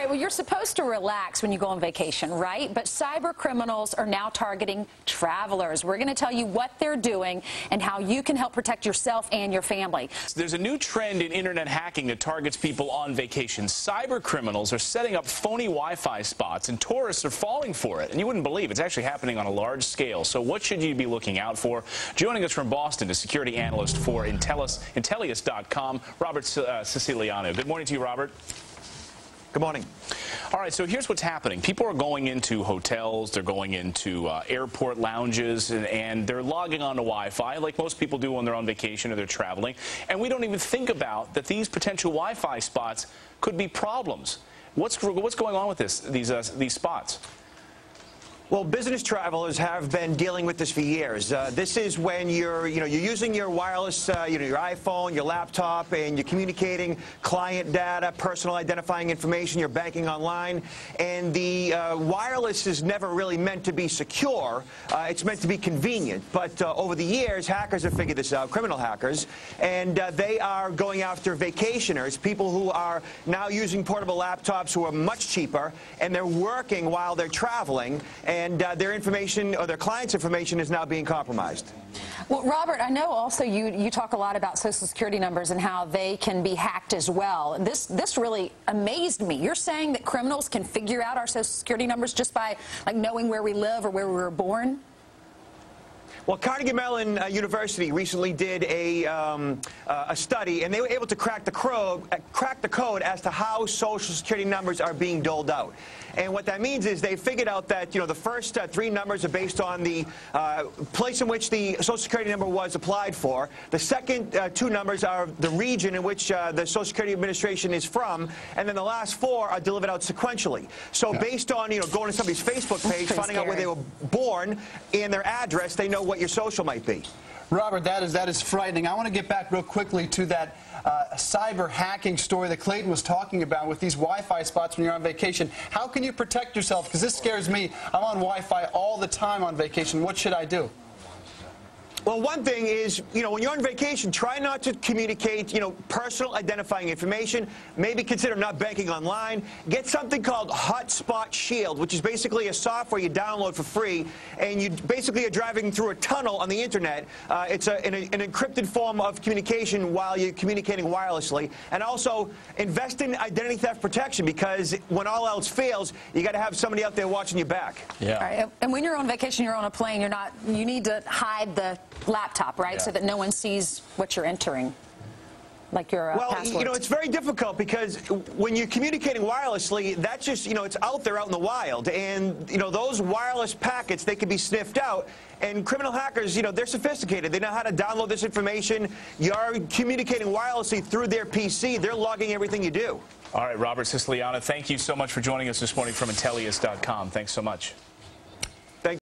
right, well, you're supposed to relax when you go on vacation, right? But cyber criminals are now targeting travelers. We're going to tell you what they're doing and how you can help protect yourself and your family. There's a new trend in internet hacking that targets people on vacation. Cyber criminals are setting up phony Wi-Fi spots, and tourists are falling for it. And you wouldn't believe it's actually happening on a large scale. So what should you be looking out for? Joining us from Boston is security analyst for IDTheftSecurity, Robert Siciliano. Good morning to you, Robert. Good morning. All right, so here's what's happening. People are going into hotels, they're going into airport lounges, and they're logging on to Wi-Fi like most people do when they're on vacation or they're traveling. And we don't even think about that these potential Wi-Fi spots could be problems. What's going on with these spots? Well, business travelers have been dealing with this for years. This is when you're using your wireless, your iPhone, your laptop, and you're communicating client data, personal identifying information, you're banking online, and the wireless is never really meant to be secure. It's meant to be convenient. But over the years, hackers have figured this out, criminal hackers, and they are going after vacationers, people who are now using portable laptops who are much cheaper, and they're working while they're traveling. And their information, or their clients' information, is now being compromised. Well, Robert, I know also you talk a lot about Social Security numbers and how they can be hacked as well. This really amazed me. You're saying that criminals can figure out our Social Security numbers just by knowing where we live or where we were born? Well, Carnegie Mellon University recently did a study, and they were able to crack the code as to how Social Security numbers are being doled out. And what that means is they figured out that the first three numbers are based on the place in which the Social Security number was applied for. The second two numbers are the region in which the Social Security Administration is from, and then the last four are delivered out sequentially. So based on going to somebody's Facebook page, finding out where they were born and their address, they know what your social might be. Robert, that is frightening. I want to get back real quickly to that cyber hacking story that Clayton was talking about with these Wi-Fi spots when you're on vacation. How can you protect yourself? Because this scares me. I'm on Wi-Fi all the time on vacation. What should I do? Well, one thing is, when you're on vacation, try not to communicate, personal identifying information. Maybe consider not banking online. Get something called Hotspot Shield, which is basically a software you download for free, and you basically are driving through a tunnel on the internet. It's an encrypted form of communication while you're communicating wirelessly. And also, invest in identity theft protection, because when all else fails, you got to have somebody out there watching your back. Yeah. All right. And when you're on vacation, you're on a plane. You need to hide the laptop, right? Yeah. So that no one sees what you're entering, like your passwords. It's very difficult, because when you're communicating wirelessly, that's just, it's out there out in the wild. And, those wireless packets, they can be sniffed out. And criminal hackers, they're sophisticated. They know how to download this information. You're communicating wirelessly through their PC. They're logging everything you do. All right, Robert Siciliano, thank you so much for joining us this morning from Intellius.com. Thanks so much.